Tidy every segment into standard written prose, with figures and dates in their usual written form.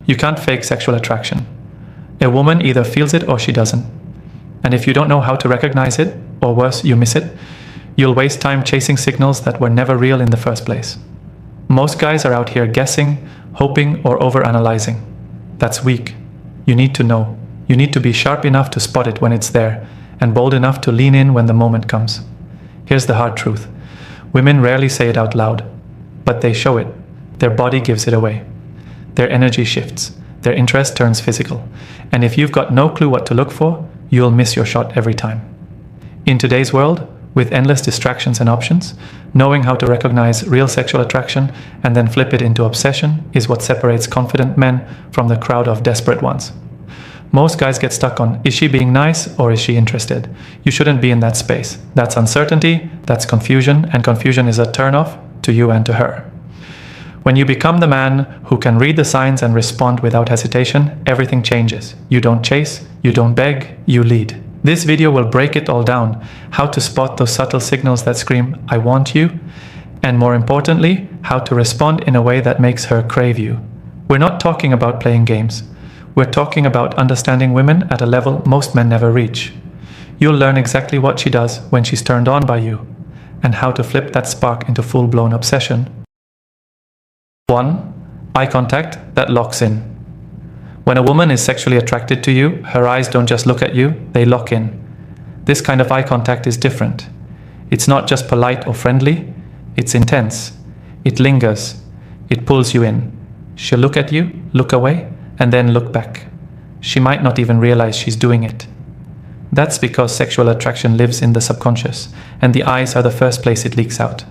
You can't fake sexual attraction. A woman either feels it or she doesn't. And if you don't know how to recognize it, or worse, you miss it, you'll waste time chasing signals that were never real in the first place. Most guys are out here guessing, hoping, or overanalyzing. That's weak. You need to know. You need to be sharp enough to spot it when it's there, and bold enough to lean in when the moment comes. Here's the hard truth. Women rarely say it out loud, but they show it. Their body gives it away. Their energy shifts. Their interest turns physical. And if you've got no clue what to look for, you'll miss your shot every time. In today's world, with endless distractions and options, knowing how to recognize real sexual attraction and then flip it into obsession is what separates confident men from the crowd of desperate ones. Most guys get stuck on, is she being nice or is she interested? You shouldn't be in that space. That's uncertainty, that's confusion, and confusion is a turn-off to you and to her. When you become the man who can read the signs and respond without hesitation, everything changes. You don't chase, you don't beg, you lead. This video will break it all down, how to spot those subtle signals that scream, I want you, and more importantly, how to respond in a way that makes her crave you. We're not talking about playing games. We're talking about understanding women at a level most men never reach. You'll learn exactly what she does when she's turned on by you, and how to flip that spark into full-blown obsession. 1. Eye contact that locks in. When a woman is sexually attracted to you, her eyes don't just look at you, they lock in. This kind of eye contact is different. It's not just polite or friendly, it's intense. It lingers. It pulls you in. She'll look at you, look away, and then look back. She might not even realize she's doing it. That's because sexual attraction lives in the subconscious, and the eyes are the first place it leaks out.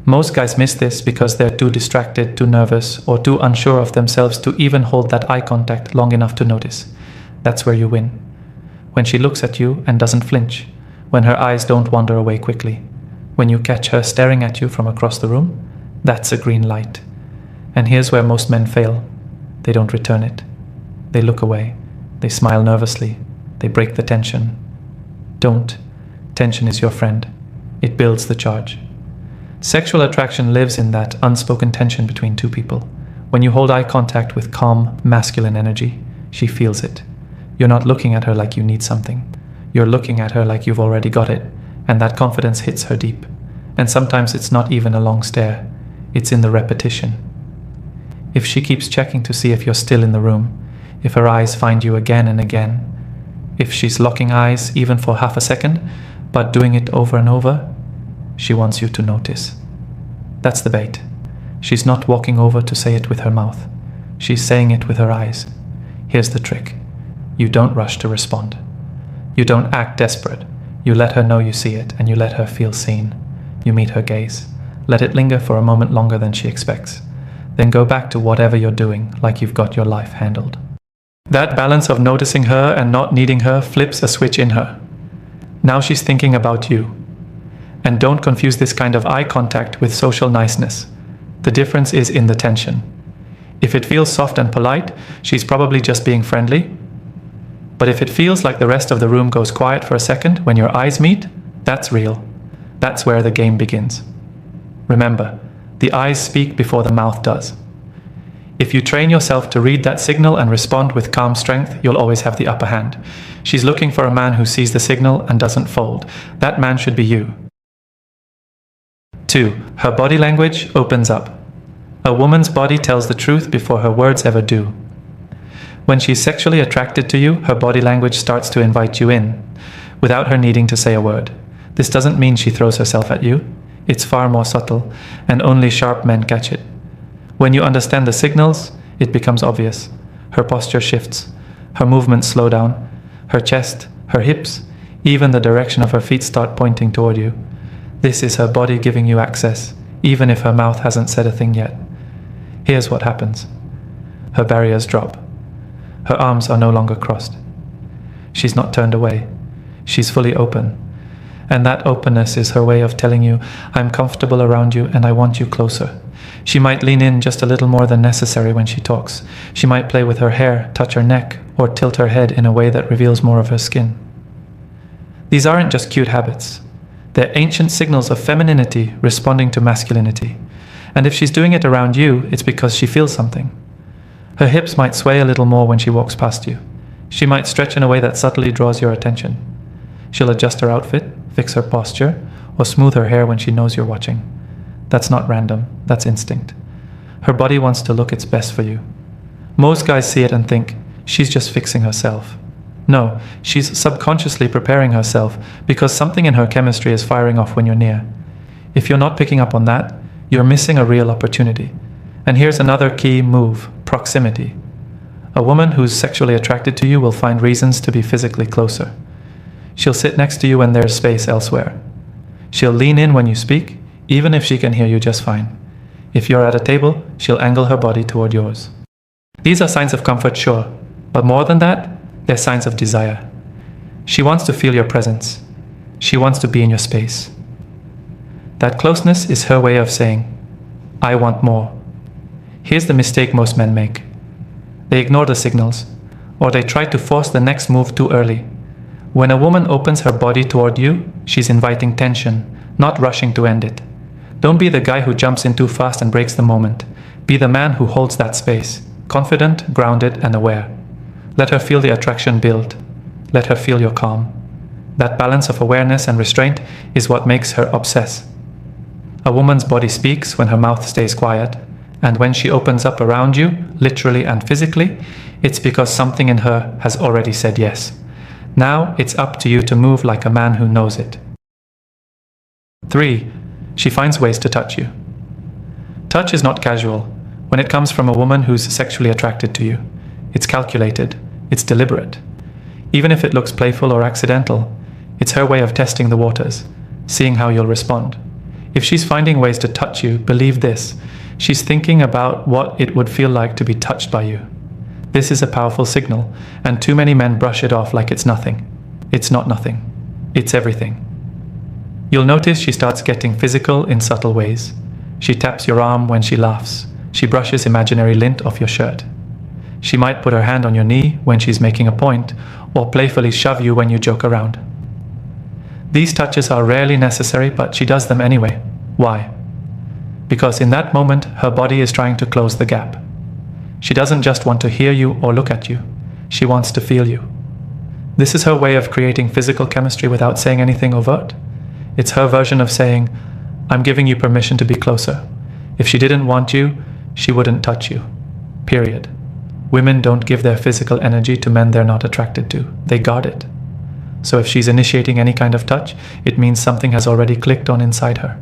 Most guys miss this because they're too distracted, too nervous, or too unsure of themselves to even hold that eye contact long enough to notice. That's where you win. When she looks at you and doesn't flinch, when her eyes don't wander away quickly, when you catch her staring at you from across the room, that's a green light. And here's where most men fail. They don't return it. They look away. They smile nervously. They break the tension. Don't. Tension is your friend. It builds the charge. Sexual attraction lives in that unspoken tension between two people. When you hold eye contact with calm, masculine energy, she feels it. You're not looking at her like you need something. You're looking at her like you've already got it, and that confidence hits her deep. And sometimes it's not even a long stare. It's in the repetition. If she keeps checking to see if you're still in the room, if her eyes find you again and again, if she's locking eyes even for half a second, but doing it over and over, she wants you to notice. That's the bait. She's not walking over to say it with her mouth. She's saying it with her eyes. Here's the trick. You don't rush to respond. You don't act desperate. You let her know you see it, and you let her feel seen. You meet her gaze. Let it linger for a moment longer than she expects. Then go back to whatever you're doing, like you've got your life handled. That balance of noticing her and not needing her flips a switch in her. Now she's thinking about you. And don't confuse this kind of eye contact with social niceness. The difference is in the tension. If it feels soft and polite, she's probably just being friendly. But if it feels like the rest of the room goes quiet for a second when your eyes meet, that's real. That's where the game begins. Remember, the eyes speak before the mouth does. If you train yourself to read that signal and respond with calm strength, you'll always have the upper hand. She's looking for a man who sees the signal and doesn't fold. That man should be you. 2. Her body language opens up. A woman's body tells the truth before her words ever do. When she's sexually attracted to you, her body language starts to invite you in, without her needing to say a word. This doesn't mean she throws herself at you. It's far more subtle, and only sharp men catch it. When you understand the signals, it becomes obvious. Her posture shifts. Her movements slow down. Her chest, her hips, even the direction of her feet start pointing toward you. This is her body giving you access, even if her mouth hasn't said a thing yet. Here's what happens. Her barriers drop. Her arms are no longer crossed. She's not turned away. She's fully open. And that openness is her way of telling you, I'm comfortable around you and I want you closer. She might lean in just a little more than necessary when she talks. She might play with her hair, touch her neck, or tilt her head in a way that reveals more of her skin. These aren't just cute habits. They're ancient signals of femininity responding to masculinity. And if she's doing it around you, it's because she feels something. Her hips might sway a little more when she walks past you. She might stretch in a way that subtly draws your attention. She'll adjust her outfit, fix her posture, or smooth her hair when she knows you're watching. That's not random, that's instinct. Her body wants to look its best for you. Most guys see it and think, she's just fixing herself. No, she's subconsciously preparing herself because something in her chemistry is firing off when you're near. If you're not picking up on that, you're missing a real opportunity. And here's another key move: proximity. A woman who's sexually attracted to you will find reasons to be physically closer. She'll sit next to you when there's space elsewhere. She'll lean in when you speak, even if she can hear you just fine. If you're at a table, she'll angle her body toward yours. These are signs of comfort, sure, but more than that, they're signs of desire. She wants to feel your presence. She wants to be in your space. That closeness is her way of saying, I want more. Here's the mistake most men make. They ignore the signals, or they try to force the next move too early. When a woman opens her body toward you, she's inviting tension, not rushing to end it. Don't be the guy who jumps in too fast and breaks the moment. Be the man who holds that space, confident, grounded, and aware. Let her feel the attraction build. Let her feel your calm. That balance of awareness and restraint is what makes her obsess. A woman's body speaks when her mouth stays quiet, and when she opens up around you, literally and physically, it's because something in her has already said yes. Now it's up to you to move like a man who knows it. 3. She finds ways to touch you. Touch is not casual when it comes from a woman who's sexually attracted to you. It's calculated. It's deliberate. Even if it looks playful or accidental, it's her way of testing the waters, seeing how you'll respond. If she's finding ways to touch you, believe this: she's thinking about what it would feel like to be touched by you. This is a powerful signal, and too many men brush it off like it's nothing. It's not nothing. It's everything. You'll notice she starts getting physical in subtle ways. She taps your arm when she laughs. She brushes imaginary lint off your shirt. She might put her hand on your knee when she's making a point, or playfully shove you when you joke around. These touches are rarely necessary, but she does them anyway. Why? Because in that moment, her body is trying to close the gap. She doesn't just want to hear you or look at you. She wants to feel you. This is her way of creating physical chemistry without saying anything overt. It's her version of saying, I'm giving you permission to be closer. If she didn't want you, she wouldn't touch you. Period. Women don't give their physical energy to men they're not attracted to. They guard it. So if she's initiating any kind of touch, it means something has already clicked on inside her.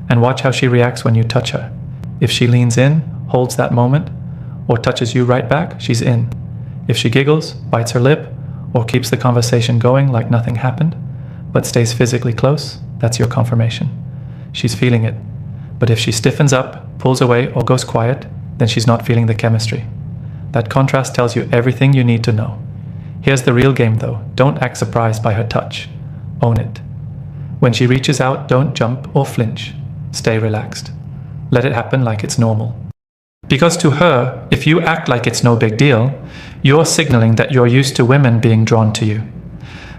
And watch how she reacts when you touch her. If she leans in, holds that moment, or touches you right back, she's in. If she giggles, bites her lip, or keeps the conversation going like nothing happened, but stays physically close, that's your confirmation. She's feeling it. But if she stiffens up, pulls away, or goes quiet, then she's not feeling the chemistry. That contrast tells you everything you need to know. Here's the real game though. Don't act surprised by her touch. Own it. When she reaches out, don't jump or flinch. Stay relaxed. Let it happen like it's normal. Because to her, if you act like it's no big deal, you're signaling that you're used to women being drawn to you.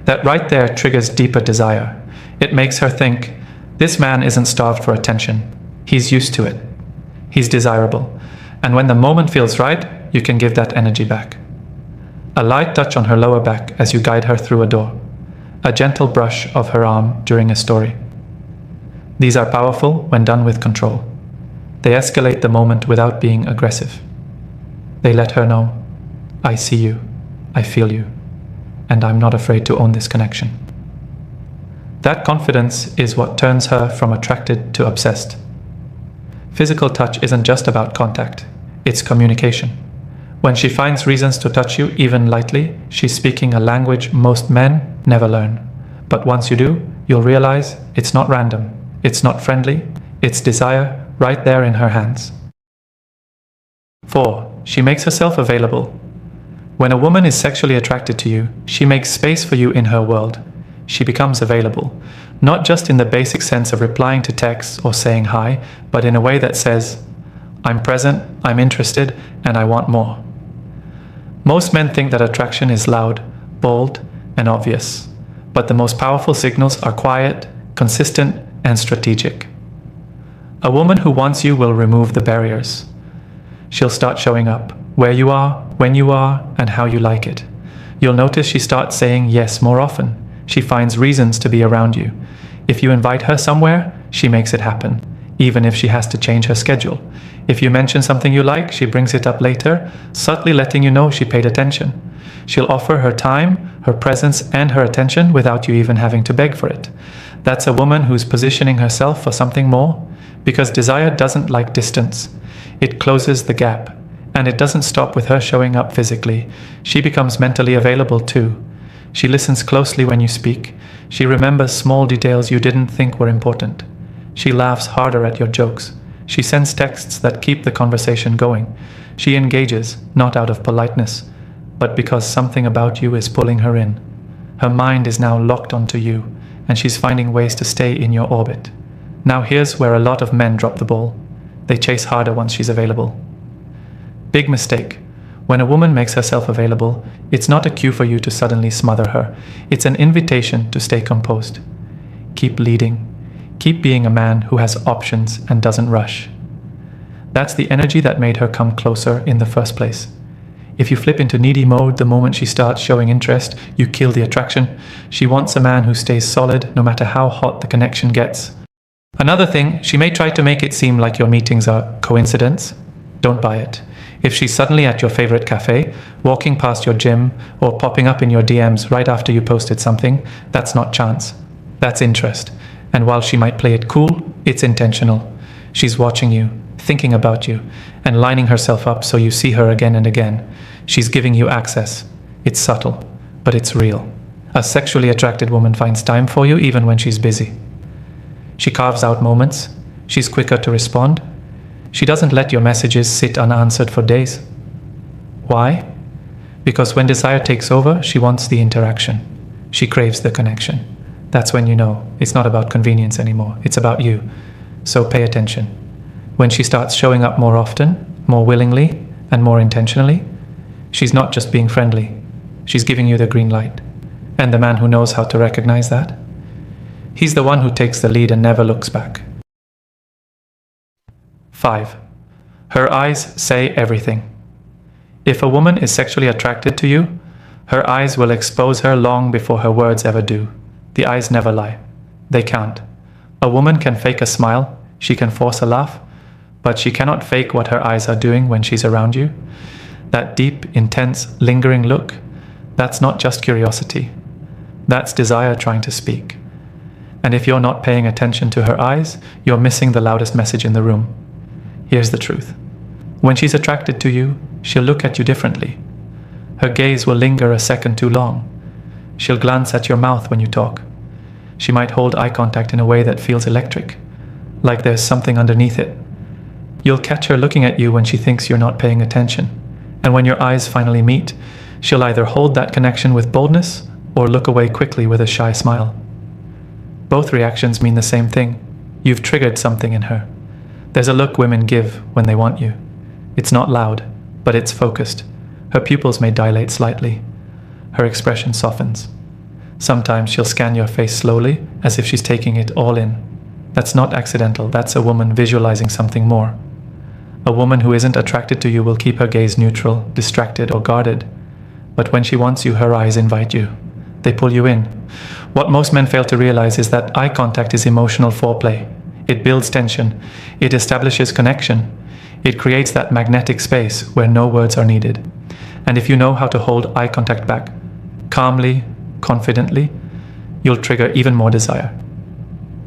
That right there triggers deeper desire. It makes her think, this man isn't starved for attention. He's used to it. He's desirable. And when the moment feels right, you can give that energy back. A light touch on her lower back as you guide her through a door. A gentle brush of her arm during a story. These are powerful when done with control. They escalate the moment without being aggressive. They let her know, I see you, I feel you, and I'm not afraid to own this connection. That confidence is what turns her from attracted to obsessed. Physical touch isn't just about contact, it's communication. When she finds reasons to touch you, even lightly, she's speaking a language most men never learn. But once you do, you'll realize it's not random, it's not friendly, it's desire right there in her hands. 4. She makes herself available. When a woman is sexually attracted to you, she makes space for you in her world. She becomes available, not just in the basic sense of replying to texts or saying hi, but in a way that says, I'm present, I'm interested, and I want more. Most men think that attraction is loud, bold, and obvious, but the most powerful signals are quiet, consistent, and strategic. A woman who wants you will remove the barriers. She'll start showing up where you are, when you are, and how you like it. You'll notice she starts saying yes more often. She finds reasons to be around you. If you invite her somewhere, she makes it happen, even if she has to change her schedule. If you mention something you like, she brings it up later, subtly letting you know she paid attention. She'll offer her time, her presence, and her attention without you even having to beg for it. That's a woman who's positioning herself for something more, because desire doesn't like distance. It closes the gap, and it doesn't stop with her showing up physically. She becomes mentally available too. She listens closely when you speak. She remembers small details you didn't think were important. She laughs harder at your jokes. She sends texts that keep the conversation going. She engages, not out of politeness, but because something about you is pulling her in. Her mind is now locked onto you, and she's finding ways to stay in your orbit. Now here's where a lot of men drop the ball. They chase harder once she's available. Big mistake. When a woman makes herself available, it's not a cue for you to suddenly smother her. It's an invitation to stay composed. Keep leading. Keep being a man who has options and doesn't rush. That's the energy that made her come closer in the first place. If you flip into needy mode the moment she starts showing interest, you kill the attraction. She wants a man who stays solid no matter how hot the connection gets. Another thing, she may try to make it seem like your meetings are coincidence. Don't buy it. If she's suddenly at your favorite cafe, walking past your gym, or popping up in your DMs right after you posted something, that's not chance. That's interest. And while she might play it cool, it's intentional. She's watching you, thinking about you, and lining herself up so you see her again and again. She's giving you access. It's subtle, but it's real. A sexually attracted woman finds time for you even when she's busy. She carves out moments. She's quicker to respond. She doesn't let your messages sit unanswered for days. Why? Because when desire takes over, she wants the interaction. She craves the connection. That's when you know it's not about convenience anymore. It's about you. So pay attention. When she starts showing up more often, more willingly, and more intentionally, she's not just being friendly. She's giving you the green light. And the man who knows how to recognize that? He's the one who takes the lead and never looks back. 5. Her eyes say everything. If a woman is sexually attracted to you, her eyes will expose her long before her words ever do. The eyes never lie. They can't. A woman can fake a smile, she can force a laugh, but she cannot fake what her eyes are doing when she's around you. That deep, intense, lingering look, that's not just curiosity. That's desire trying to speak. And if you're not paying attention to her eyes, you're missing the loudest message in the room. Here's the truth. When she's attracted to you, she'll look at you differently. Her gaze will linger a second too long. She'll glance at your mouth when you talk. She might hold eye contact in a way that feels electric, like there's something underneath it. You'll catch her looking at you when she thinks you're not paying attention. And when your eyes finally meet, she'll either hold that connection with boldness or look away quickly with a shy smile. Both reactions mean the same thing. You've triggered something in her. There's a look women give when they want you. It's not loud, but it's focused. Her pupils may dilate slightly. Her expression softens. Sometimes she'll scan your face slowly, as if she's taking it all in. That's not accidental. That's a woman visualizing something more. A woman who isn't attracted to you will keep her gaze neutral, distracted, or guarded. But when she wants you, her eyes invite you. They pull you in. What most men fail to realize is that eye contact is emotional foreplay. It builds tension. It establishes connection. It creates that magnetic space where no words are needed. And if you know how to hold eye contact back, calmly, confidently, you'll trigger even more desire.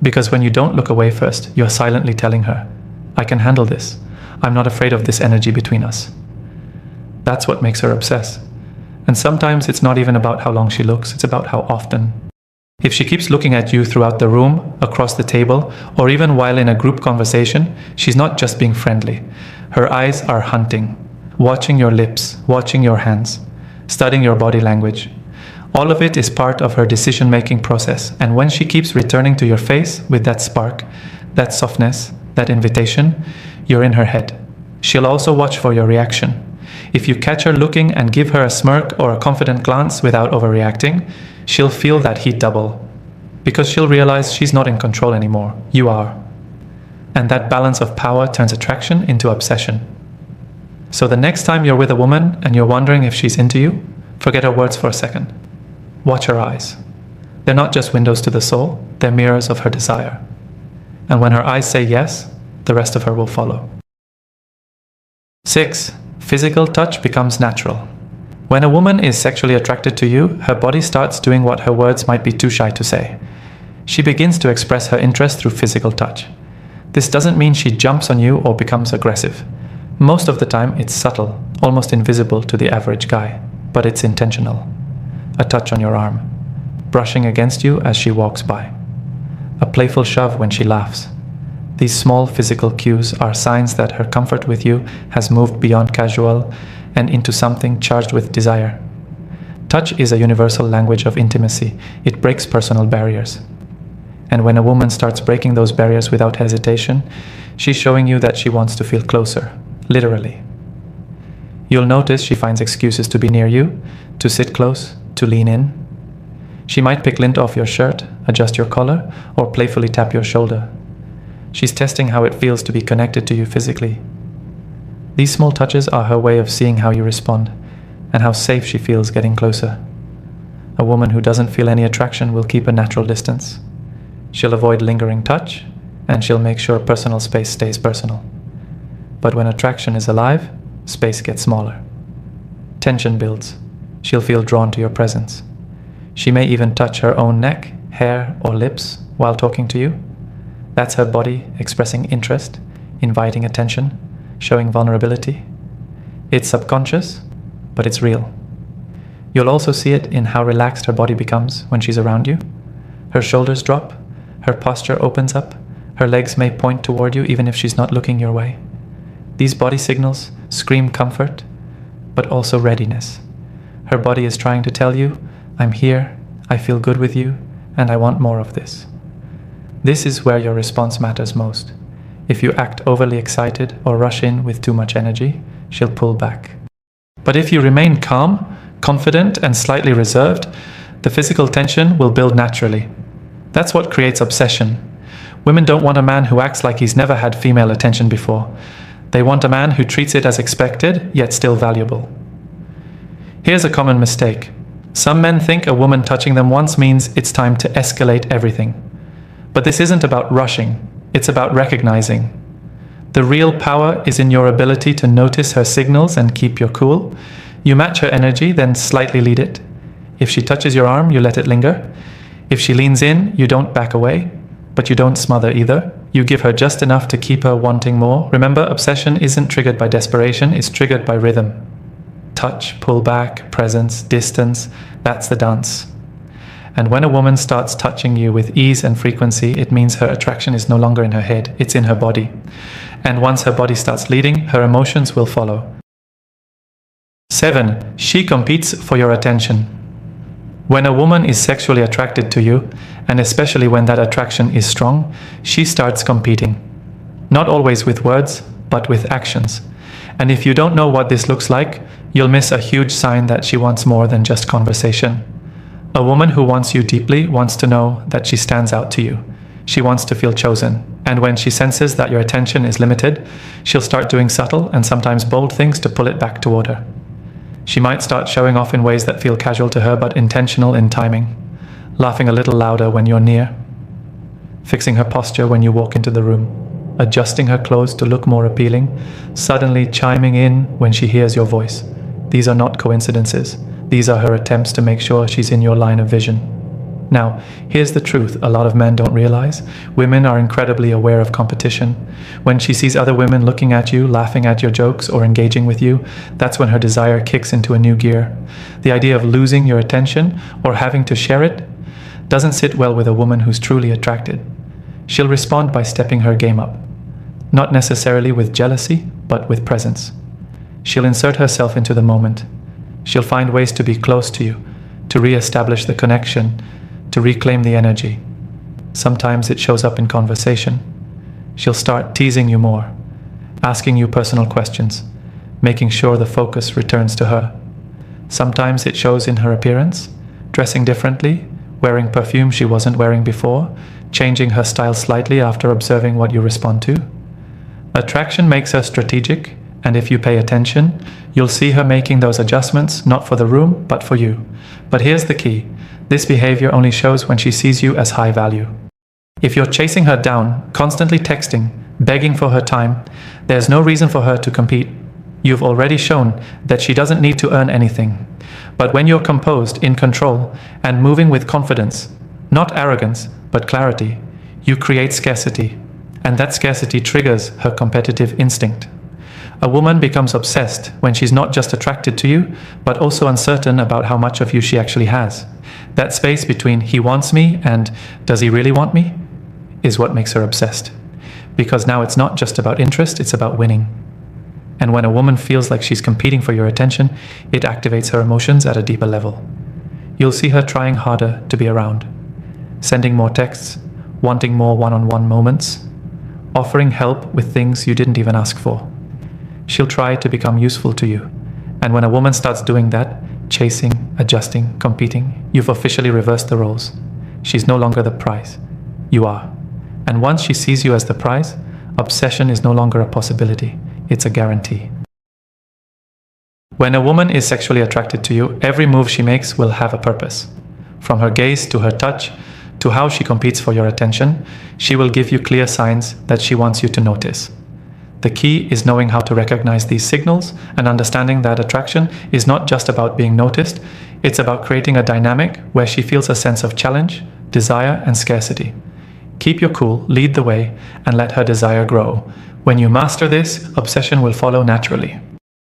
Because when you don't look away first, you're silently telling her, I can handle this. I'm not afraid of this energy between us. That's what makes her obsess. And sometimes it's not even about how long she looks, it's about how often. If she keeps looking at you throughout the room, across the table, or even while in a group conversation, she's not just being friendly. Her eyes are hunting, watching your lips, watching your hands, studying your body language. All of it is part of her decision-making process, and when she keeps returning to your face with that spark, that softness, that invitation, you're in her head. She'll also watch for your reaction. If you catch her looking and give her a smirk or a confident glance without overreacting, she'll feel that heat double. Because she'll realize she's not in control anymore, you are. And that balance of power turns attraction into obsession. So the next time you're with a woman and you're wondering if she's into you, forget her words for a second. Watch her eyes. They're not just windows to the soul, they're mirrors of her desire. And when her eyes say yes, the rest of her will follow. 6. Physical touch becomes natural. When a woman is sexually attracted to you, her body starts doing what her words might be too shy to say. She begins to express her interest through physical touch. This doesn't mean she jumps on you or becomes aggressive. Most of the time, it's subtle, almost invisible to the average guy, but it's intentional. A touch on your arm, brushing against you as she walks by, a playful shove when she laughs. These small physical cues are signs that her comfort with you has moved beyond casual and into something charged with desire. Touch is a universal language of intimacy. It breaks personal barriers. And when a woman starts breaking those barriers without hesitation, she's showing you that she wants to feel closer, literally. You'll notice she finds excuses to be near you, to sit close, to lean in. She might pick lint off your shirt, adjust your collar, or playfully tap your shoulder. She's testing how it feels to be connected to you physically. These small touches are her way of seeing how you respond, and how safe she feels getting closer. A woman who doesn't feel any attraction will keep a natural distance. She'll avoid lingering touch, and she'll make sure personal space stays personal. But when attraction is alive, space gets smaller. Tension builds. She'll feel drawn to your presence. She may even touch her own neck, hair, or lips while talking to you. That's her body expressing interest, inviting attention, showing vulnerability. It's subconscious, but it's real. You'll also see it in how relaxed her body becomes when she's around you. Her shoulders drop, her posture opens up, her legs may point toward you even if she's not looking your way. These body signals scream comfort, but also readiness. Her body is trying to tell you, I'm here, I feel good with you, and I want more of this. This is where your response matters most. If you act overly excited or rush in with too much energy, she'll pull back. But if you remain calm, confident, and slightly reserved, the physical tension will build naturally. That's what creates obsession. Women don't want a man who acts like he's never had female attention before. They want a man who treats it as expected, yet still valuable. Here's a common mistake. Some men think a woman touching them once means it's time to escalate everything. But this isn't about rushing, it's about recognizing. The real power is in your ability to notice her signals and keep your cool. You match her energy, then slightly lead it. If she touches your arm, you let it linger. If she leans in, you don't back away, but you don't smother either. You give her just enough to keep her wanting more. Remember, obsession isn't triggered by desperation, it's triggered by rhythm. Touch, pull back, presence, distance, that's the dance. And when a woman starts touching you with ease and frequency, it means her attraction is no longer in her head, it's in her body. And once her body starts leading, her emotions will follow. 7. She competes for your attention. When a woman is sexually attracted to you, and especially when that attraction is strong, she starts competing. Not always with words, but with actions. And if you don't know what this looks like, you'll miss a huge sign that she wants more than just conversation. A woman who wants you deeply wants to know that she stands out to you. She wants to feel chosen. And when she senses that your attention is limited, she'll start doing subtle and sometimes bold things to pull it back toward her. She might start showing off in ways that feel casual to her but intentional in timing, laughing a little louder when you're near, fixing her posture when you walk into the room, adjusting her clothes to look more appealing, suddenly chiming in when she hears your voice. These are not coincidences. These are her attempts to make sure she's in your line of vision. Now, here's the truth a lot of men don't realize. Women are incredibly aware of competition. When she sees other women looking at you, laughing at your jokes, or engaging with you, that's when her desire kicks into a new gear. The idea of losing your attention or having to share it doesn't sit well with a woman who's truly attracted. She'll respond by stepping her game up. Not necessarily with jealousy, but with presence. She'll insert herself into the moment. She'll find ways to be close to you, to re-establish the connection, to reclaim the energy. Sometimes it shows up in conversation. She'll start teasing you more, asking you personal questions, making sure the focus returns to her. Sometimes it shows in her appearance, dressing differently, wearing perfume she wasn't wearing before, changing her style slightly after observing what you respond to. Attraction makes her strategic, And if you pay attention, you'll see her making those adjustments not for the room, but for you. But here's the key. This behavior only shows when she sees you as high value. If you're chasing her down, constantly texting, begging for her time, there's no reason for her to compete. You've already shown that she doesn't need to earn anything. But when you're composed, in control, and moving with confidence, not arrogance, but clarity, you create scarcity. And that scarcity triggers her competitive instinct. A woman becomes obsessed when she's not just attracted to you, but also uncertain about how much of you she actually has. That space between he wants me and does he really want me is what makes her obsessed. Because now it's not just about interest, it's about winning. And when a woman feels like she's competing for your attention, it activates her emotions at a deeper level. You'll see her trying harder to be around, sending more texts, wanting more one-on-one moments, offering help with things you didn't even ask for. She'll try to become useful to you. And when a woman starts doing that, chasing, adjusting, competing, you've officially reversed the roles. She's no longer the prize. You are. And once she sees you as the prize, obsession is no longer a possibility. It's a guarantee. When a woman is sexually attracted to you, every move she makes will have a purpose. From her gaze to her touch, to how she competes for your attention, she will give you clear signs that she wants you to notice. The key is knowing how to recognize these signals and understanding that attraction is not just about being noticed, it's about creating a dynamic where she feels a sense of challenge, desire, and scarcity. Keep your cool, lead the way, and let her desire grow. When you master this, obsession will follow naturally.